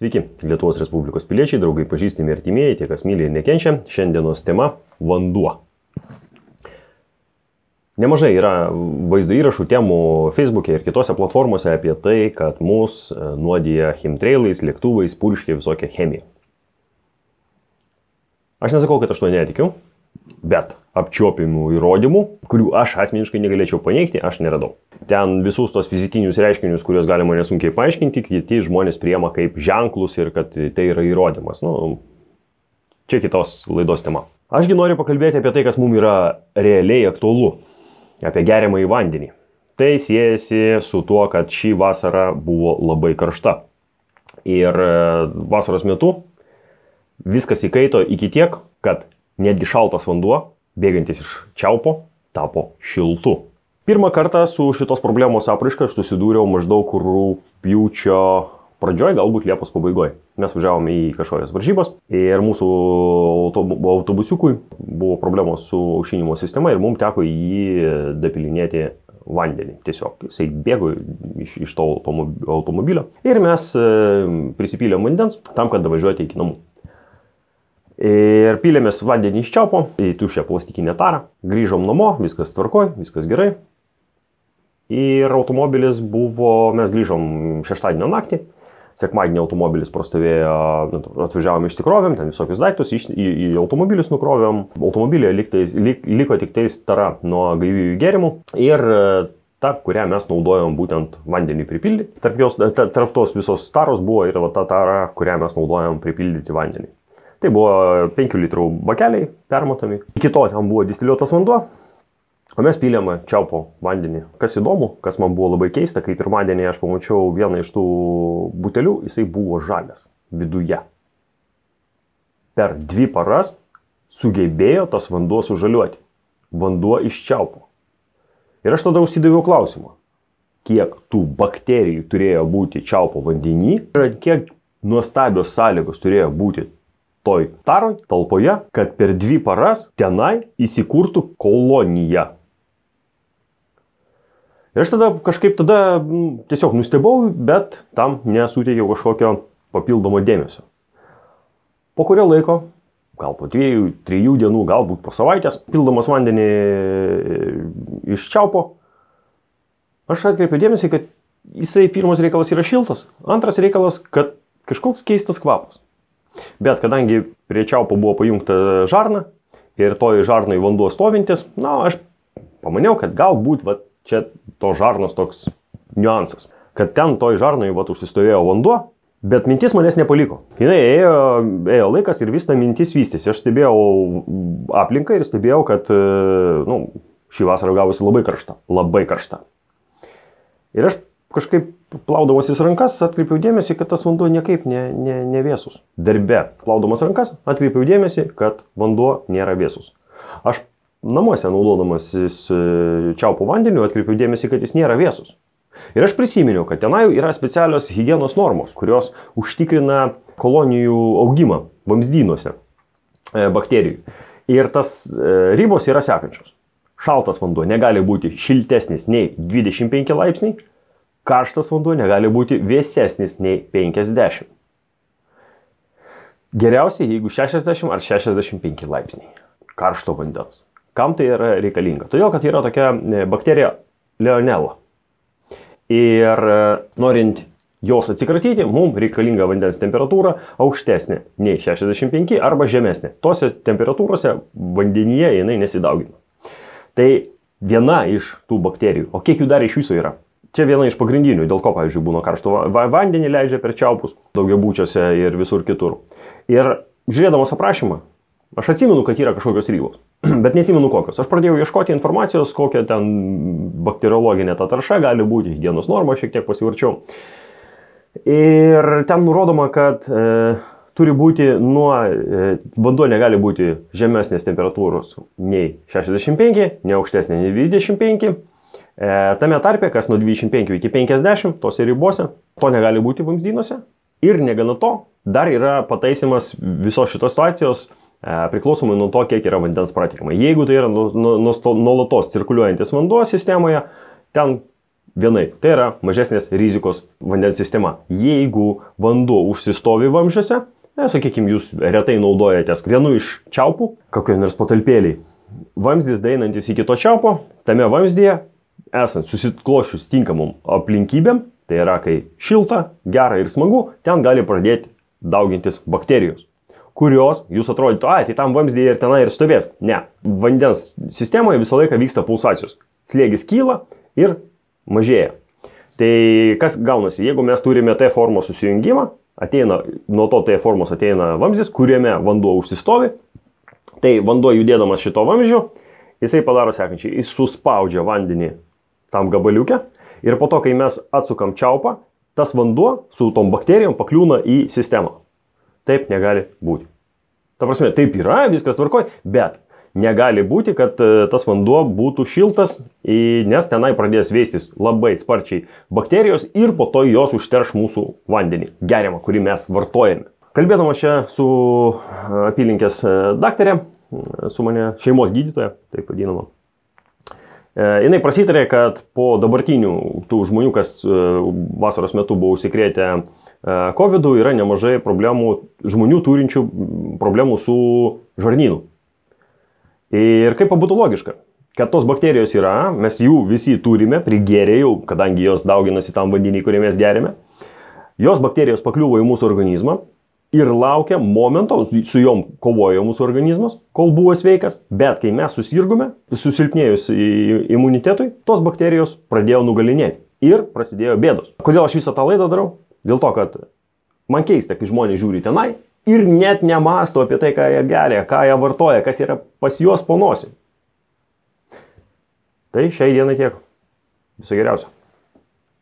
Sveiki, Lietuvos Respublikos piliečiai, draugai, pažįstami ir artimieji, tie, kas myli ir nekenčia. Šiandienos tema – vanduo. Nemažai yra vaizdo įrašų temų Facebook'e ir kitose platformose apie tai, kad mus nuodija chemtrailais, lėktuvais, purškia visokią chemiją. Aš nesakau, kad aš to netikiu, bet apčiuopimų įrodymų, kurių aš asmeniškai negalėčiau paneigti, aš neradau. Ten visus tos fizikinius reiškinius, kuriuos galima nesunkiai paaiškinti, kiti žmonės priima kaip ženklus ir kad tai yra įrodymas. Čia kitos laidos tema. Ašgi noriu pakalbėti apie tai, kas mums yra realiai aktualu. Apie geriamąjį vandenį. Tai siejasi su tuo, kad šį vasarą buvo labai karšta. Ir vasaros metu viskas įkaito iki tiek, kad netgi šaltas vanduo, bėgantis iš čiaupo, tapo šiltu. Pirmą kartą su šitos problemos apraiška aš susidūriau maždaug rugpjūčio pradžioj, galbūt Liepos pabaigoje. Mes važiavome į kažkokias varžybas ir mūsų autobusiukui buvo problemos su aušinimo sistema ir mums teko jį dapilinėti vandenį. Tiesiog jisai bėgo iš to automobilio ir mes prisipylėm vandens tam, kad važiuoti iki namų. Ir pylėmės vandenį iš čiaupo į tuščią plastikinę tarą. Grįžom namo, viskas tvarkoj, viskas gerai. Ir automobilis buvo, mes grįžom šeštadienio naktį. Sekmadienį automobilis prastovėjo, atvažiavom išsikrovėm, ten visokius daiktus, į automobilius nukrovėm. Automobilyje liko tik tais tara nuo gaiviųjų gėrimų ir ta, kurią mes naudojom būtent vandeniui pripildyti. Tarp tos visos taros buvo ir ta tara, kurią mes naudojom pripildyti vandeniui. Tai buvo 5 litrų bakeliai permatomi. Iki to ten buvo distiliuotas vanduo, o mes pylėm čiaupo vandenį. Kas įdomu, kas man buvo labai keista, kai pirmadienį aš pamačiau vieną iš tų butelių, jisai buvo žalias viduje. Per 2 paras sugebėjo tas vanduo sužaliuoti. Vanduo iš čiaupo. Ir aš tada užsidaviau klausimą, kiek tų bakterijų turėjo būti čiaupo vandenį ir kiek nuostabios sąlygos turėjo būti toj taroj, talpoje, kad per 2 paras tenai įsikurtų kolonija. Ir aš tada kažkaip tiesiog nustebau, bet tam nesuteikiau kažkokio papildomo dėmesio. Po kurio laiko, gal po 2-3 dienų, galbūt po savaitės, pildamas vandenį iš čiaupo, aš atkreipiau dėmesį, kad jisai pirmas reikalas yra šiltas, antras reikalas, kad kažkoks keistas kvapas. Bet kadangi prie čiaupo buvo pajungta žarna ir toj žarnai vanduo stovintis, aš pamaniau, kad galbūt čia to žarnos toks niuansas. Kad ten toj žarnai užsistovėjo vanduo, bet mintis manęs nepaliko. Jinai ėjo laikas ir vis ta mintis vystėsi. Aš stebėjau aplinką ir stebėjau, kad šį vasarą gavosi labai karšta. Labai karšta. Ir aš kažkaip plaudamasis rankas atkreipiau dėmesį, kad tas vanduo niekaip ne vėsus. Darbe plaudamas rankas atkreipiau dėmesį, kad vanduo nėra vėsus. Aš namuose naudodamasis čiaupo vandeniu atkreipiau dėmesį, kad jis nėra vėsus. Ir aš prisiminiau, kad tenai yra specialios higienos normos, kurios užtikrina kolonijų augimą vamzdynuose bakterijų. Ir tas ribos yra sekančios. Šaltas vanduo negali būti šiltesnis nei 25 laipsniai. Karštas vanduo negali būti vėsesnis nei 50. Geriausiai, jeigu 60 ar 65 laipsniai karšto vandens. Kam tai yra reikalinga? Todėl, kad yra tokia bakterija Legionella. Ir norint jos atsikratyti, mums reikalinga vandens temperatūra aukštesnė nei 65 arba žemesnė. Tose temperatūrose vandenyje jinai nesidaugina. Tai viena iš tų bakterijų. O kiek jų dar iš viso yra? Čia viena iš pagrindinių, dėl ko, pavyzdžiui, būna karšto vandenį leidžia per čiaupus, daugiabučiuose ir visur kitur. Ir žiūrėdamas aprašymą, aš atsimenu, kad yra kažkokios ribos, bet neatsimenu kokios. Aš pradėjau ieškoti informacijos, kokia ten bakteriologinė ta tarša gali būti, higienos norma, šiek tiek pasivarčiau. Ir ten nurodoma, kad turi būti vanduo negali būti žemesnės temperatūros nei 65, ne aukštesnė nei 25. Tame tarpe, kas nuo 25 iki 50, tose ribose, to negali būti vamzdynuose. Ir negana to, dar yra pataisimas visos šitos situacijos priklausomai nuo to, kiek yra vandens pratekama. Jeigu tai yra nuolatos cirkuliuojantis vanduo sistemoje, ten vienai. Tai yra mažesnės rizikos vandens sistema. Jeigu vanduo užsistovi vamzdžiuose, sakykime, jūs retai naudojatės vienu iš čiaupų, kokioje nors patalpėliai. Vamzdis daeinantis iki to čiaupo, tame vamzdyje, esant susiklošius tinkamom aplinkybėm, tai yra, kai šilta, gera ir smagu, ten gali pradėti daugintis bakterijos, kurios jūs atrodytų, tai tam vamzdyje ir tenai ir stovės. Ne, vandens sistemoje visą laiką vyksta pulsacijos. Slėgis kyla ir mažėja. Tai kas gaunasi, jeigu mes turime T formos susijungimą, nuo to T formos ateina vamzdis, kuriame vanduo užsistovi, tai vanduo judėdamas šito vamzdžio, jisai padaro sekančiai, jis suspaudžia vandenį tam gabaliuke ir po to, kai mes atsukam čiaupą, tas vanduo su tom bakterijom pakliūna į sistemą. Taip negali būti. Ta prasme, taip yra, viskas tvarkoj, bet negali būti, kad tas vanduo būtų šiltas, nes tenai pradės veistis labai sparčiai bakterijos ir po to jos užterš mūsų vandenį, geriamą, kurį mes vartojame. Kalbėdama čia su apylinkės daktarė, su mane šeimos gydytoja, taip vadinama, jinai prasitarė, kad po dabartinių tų žmonių, kas vasaros metu buvo užsikrėtę COVID-u, yra nemažai problemų, žmonių turinčių problemų su žarnynu. Ir kaip būtų logiška, kad tos bakterijos yra, mes jų visi turime, prigėrė jau, kadangi jos dauginasi tam vandenį, kurį mes geriame, jos bakterijos pakliuvo į mūsų organizmą ir laukia momento, su jom kovojo mūsų organizmas, kol buvo sveikas, bet kai mes susirgome, susilpnėjus imunitetui, tos bakterijos pradėjo nugalinėti ir prasidėjo bėdos. Kodėl aš visą tą laidą darau? Dėl to, kad man keista, kai žmonės žiūri tenai ir net nemasto apie tai, ką jie geria, ką jie vartoja, kas yra pas juos po nosim. Tai šiai dienai tiek. Viso geriausio.